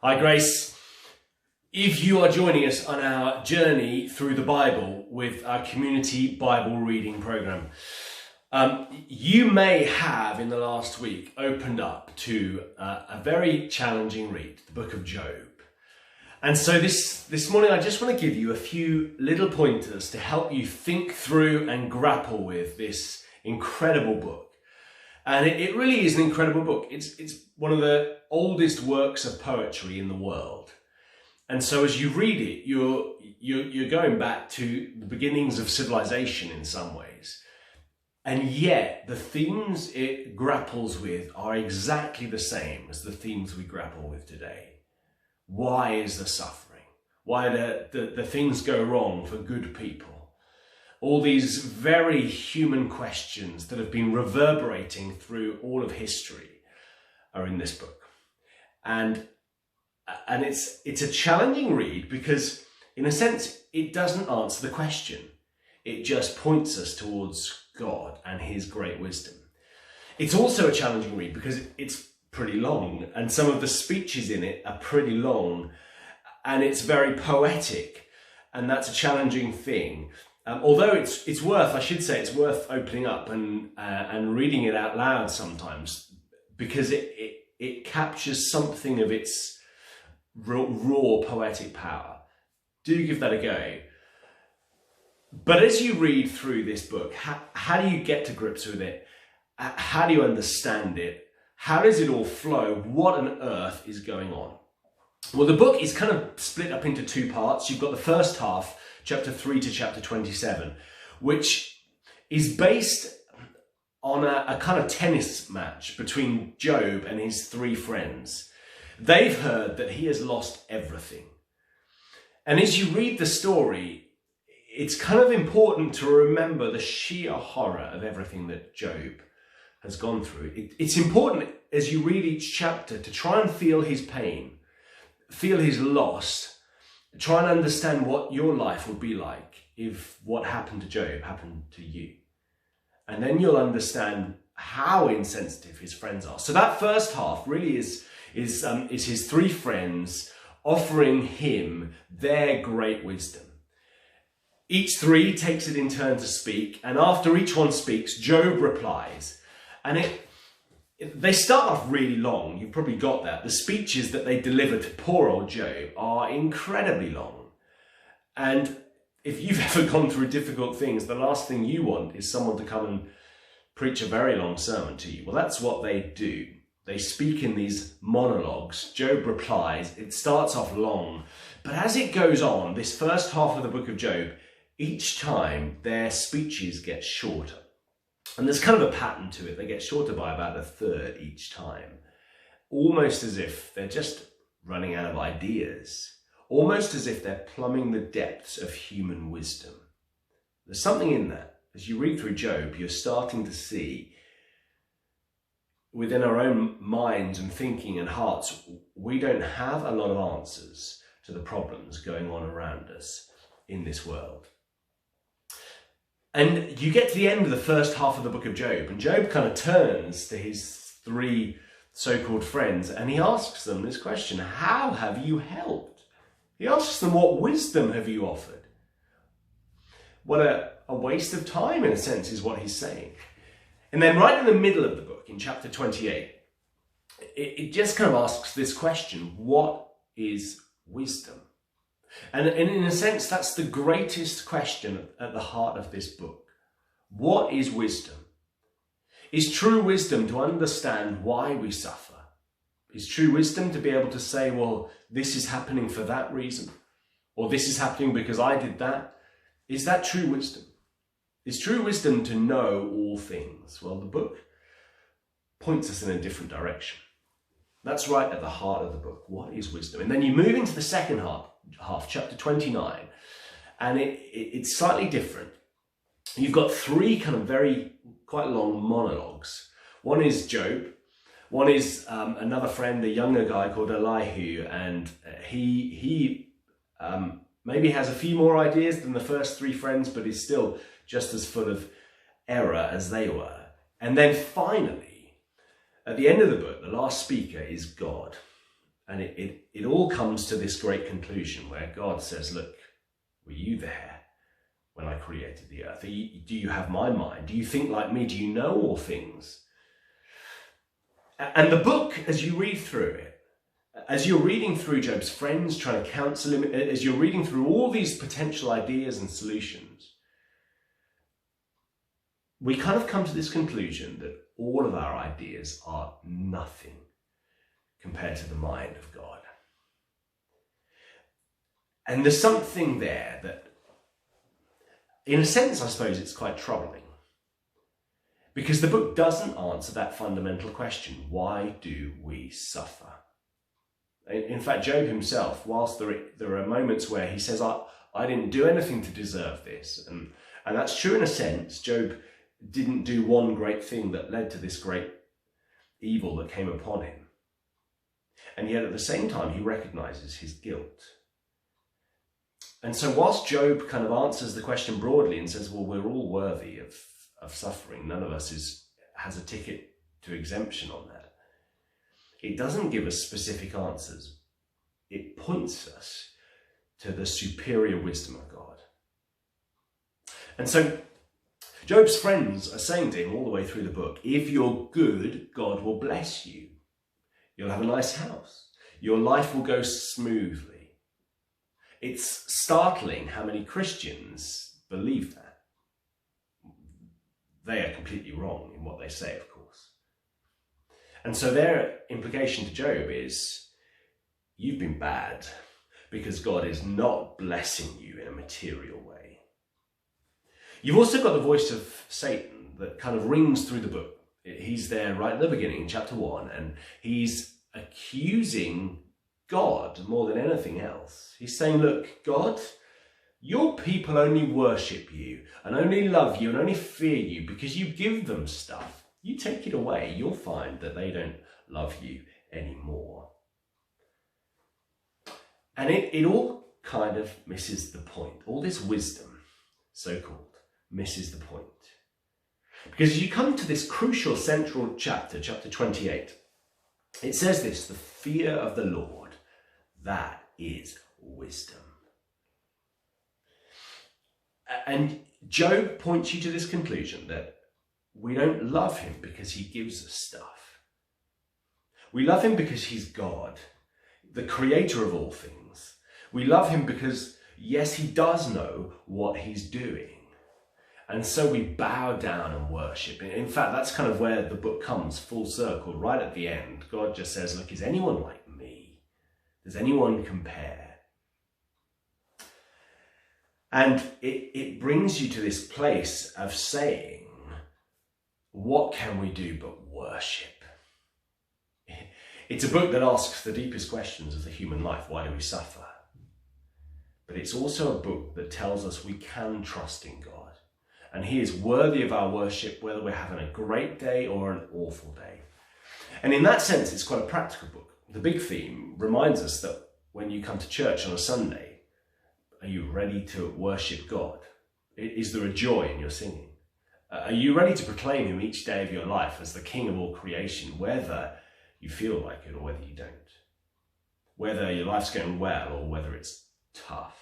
Hi Grace. If you are joining us on our journey through the Bible with our community Bible reading program, you may have in the last week opened up to a very challenging read, the book of Job. And so this morning I just want to give you a few little pointers to help you think through and grapple with this incredible book. And it really is an incredible book. It's one of the oldest works of poetry in the world. And so as you read it, you're going back to the beginnings of civilization in some ways. And yet the themes it grapples with are exactly the same as the themes we grapple with today. Why is there suffering? Why do the things go wrong for good people? All these very human questions that have been reverberating through all of history are in this book. And it's a challenging read because, in a sense, it doesn't answer the question. It just points us towards God and his great wisdom. It's also a challenging read because it's pretty long, and some of the speeches in it are pretty long, and it's very poetic, and that's a challenging thing. Although it's worth opening up and reading it out loud sometimes, because it captures something of its raw poetic power. Do give that a go. But as you read through this book, how do you get to grips with it? How do you understand it? How does it all flow? What on earth is going on? Well, the book is kind of split up into two parts. You've got the first half, chapter 3 to chapter 27, which is based on a kind of tennis match between Job and his three friends. They've heard that he has lost everything. And as you read the story, it's kind of important to remember the sheer horror of everything that Job has gone through. It's important as you read each chapter to try and feel his pain, feel his loss, try and understand what your life would be like if what happened to Job happened to you. And then you'll understand how insensitive his friends are. So that first half really is his three friends offering him their great wisdom. Each three takes it in turn to speak, and after each one speaks, Job replies. And they start off really long. You've probably got that. The speeches that they deliver to poor old Job are incredibly long. And if you've ever gone through difficult things, the last thing you want is someone to come and preach a very long sermon to you. Well, that's what they do. They speak in these monologues. Job replies. It starts off long. But as it goes on, this first half of the book of Job, each time their speeches get shorter. And there's kind of a pattern to it. They get shorter by about a third each time. Almost as if they're just running out of ideas. Almost as if they're plumbing the depths of human wisdom. There's something in that. As you read through Job, you're starting to see within our own minds and thinking and hearts, we don't have a lot of answers to the problems going on around us in this world. And you get to the end of the first half of the book of Job, and Job kind of turns to his three so-called friends, and he asks them this question: how have you helped? He asks them, what wisdom have you offered? What a waste of time, in a sense, is what he's saying. And then right in the middle of the book, in chapter 28, it just kind of asks this question: what is wisdom? And in a sense, that's the greatest question at the heart of this book. What is wisdom? Is true wisdom to understand why we suffer? Is true wisdom to be able to say, well, this is happening for that reason? Or this is happening because I did that? Is that true wisdom? Is true wisdom to know all things? Well, the book points us in a different direction. That's right at the heart of the book. What is wisdom? And then you move into the second half, chapter 29, and it's slightly different. You've got three kind of quite long monologues. One is Job. One is another friend, a younger guy called Elihu, and he maybe has a few more ideas than the first three friends, but is still just as full of error as they were. And then finally, at the end of the book, the last speaker is God. And it all comes to this great conclusion where God says, look, were you there when I created the earth? Do you have my mind? Do you think like me? Do you know all things? And the book, as you read through it, as you're reading through Job's friends trying to counsel him, as you're reading through all these potential ideas and solutions, we kind of come to this conclusion that all of our ideas are nothing compared to the mind of God. And there's something there that, in a sense, I suppose it's quite troubling. Because the book doesn't answer that fundamental question, why do we suffer? In fact, Job himself, whilst there are moments where he says, I didn't do anything to deserve this, and that's true in a sense. Job didn't do one great thing that led to this great evil that came upon him. And yet at the same time, he recognizes his guilt. And so whilst Job kind of answers the question broadly and says, well, we're all worthy of suffering, none of us has a ticket to exemption on that, it doesn't give us specific answers. It points us to the superior wisdom of God. And so Job's friends are saying to him all the way through the book, if you're good, God will bless you. You'll have a nice house. Your life will go smoothly. It's startling how many Christians believe that. They are completely wrong in what they say, of course. And so their implication to Job is, you've been bad because God is not blessing you in a material way. You've also got the voice of Satan that kind of rings through the book. He's there right at the beginning, chapter 1, and he's accusing God more than anything else. He's saying, look, God, your people only worship you and only love you and only fear you because you give them stuff. You take it away, you'll find that they don't love you anymore. And it all kind of misses the point. All this wisdom, so-called, misses the point. Because you come to this crucial central chapter, chapter 28. It says this, the fear of the Lord, that is wisdom. And Job points you to this conclusion that we don't love him because he gives us stuff. We love him because he's God, the creator of all things. We love him because, yes, he does know what he's doing. And so we bow down and worship. In fact, that's kind of where the book comes full circle. Right at the end, God just says, look, is anyone like me? Does anyone compare? And it brings you to this place of saying, what can we do but worship? It's a book that asks the deepest questions of the human life. Why do we suffer? But it's also a book that tells us we can trust in God. And he is worthy of our worship, whether we're having a great day or an awful day. And in that sense, it's quite a practical book. The big theme reminds us that when you come to church on a Sunday, are you ready to worship God? Is there a joy in your singing? Are you ready to proclaim him each day of your life as the King of all creation, whether you feel like it or whether you don't? Whether your life's going well or whether it's tough?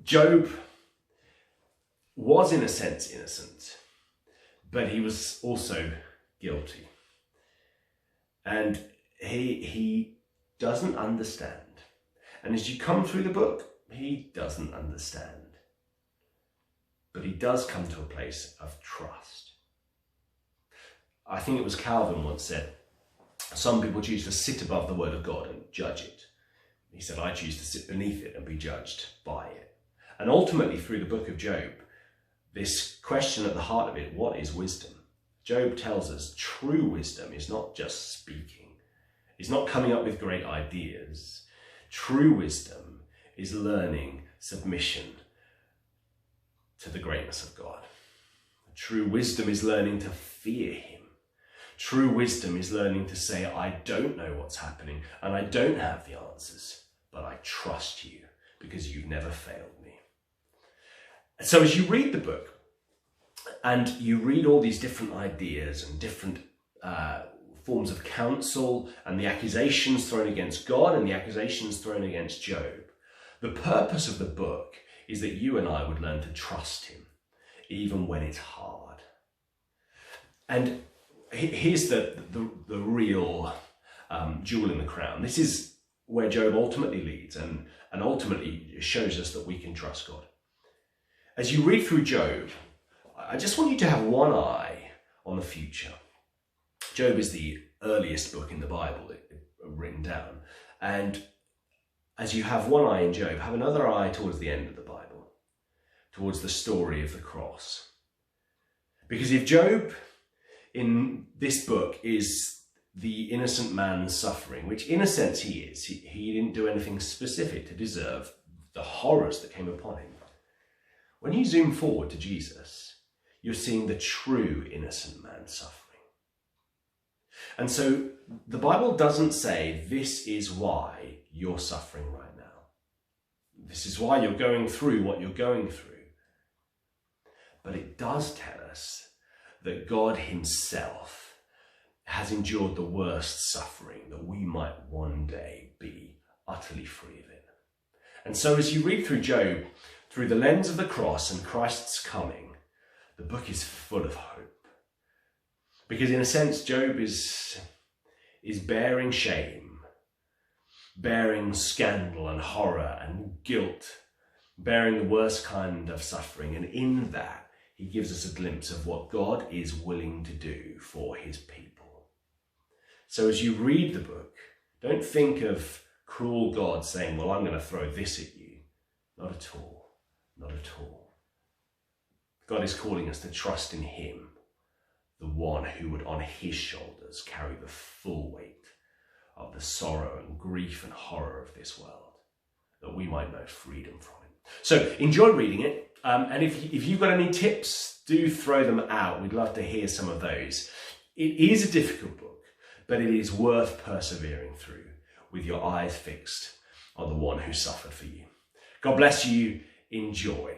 Job was in a sense innocent, but he was also guilty. And he doesn't understand. And as you come through the book, he doesn't understand. But he does come to a place of trust. I think it was Calvin once said, some people choose to sit above the word of God and judge it. He said, I choose to sit beneath it and be judged by it. And ultimately, through the book of Job, this question at the heart of it, what is wisdom? Job tells us true wisdom is not just speaking. It's not coming up with great ideas. True wisdom is learning submission to the greatness of God. True wisdom is learning to fear him. True wisdom is learning to say, I don't know what's happening and I don't have the answers, but I trust you because you've never failed me. So as you read the book and you read all these different ideas and different forms of counsel and the accusations thrown against God and the accusations thrown against Job, the purpose of the book is that you and I would learn to trust him, even when it's hard. And here's the real jewel in the crown. This is where Job ultimately leads and ultimately shows us that we can trust God. As you read through Job, I just want you to have one eye on the future. Job is the earliest book in the Bible written down. And as you have one eye in Job, have another eye towards the end of the Bible, towards the story of the cross. Because if Job in this book is the innocent man suffering, which in a sense he is, he didn't do anything specific to deserve the horrors that came upon him. When you zoom forward to Jesus, you're seeing the true innocent man suffering. And so the Bible doesn't say this is why you're suffering right now. This is why you're going through what you're going through. But it does tell us that God himself has endured the worst suffering that we might one day be utterly free of it. And so as you read through Job, through the lens of the cross and Christ's coming, the book is full of hope. Because in a sense, Job is bearing shame, bearing scandal and horror and guilt, bearing the worst kind of suffering. And in that, he gives us a glimpse of what God is willing to do for his people. So as you read the book, don't think of cruel God saying, well, I'm going to throw this at you. Not at all. Not at all. God is calling us to trust in him, the one who would on his shoulders carry the full weight of the sorrow and grief and horror of this world, that we might know freedom from it. So enjoy reading it. And if you've got any tips, do throw them out. We'd love to hear some of those. It is a difficult book, but it is worth persevering through with your eyes fixed on the one who suffered for you. God bless you. Enjoy.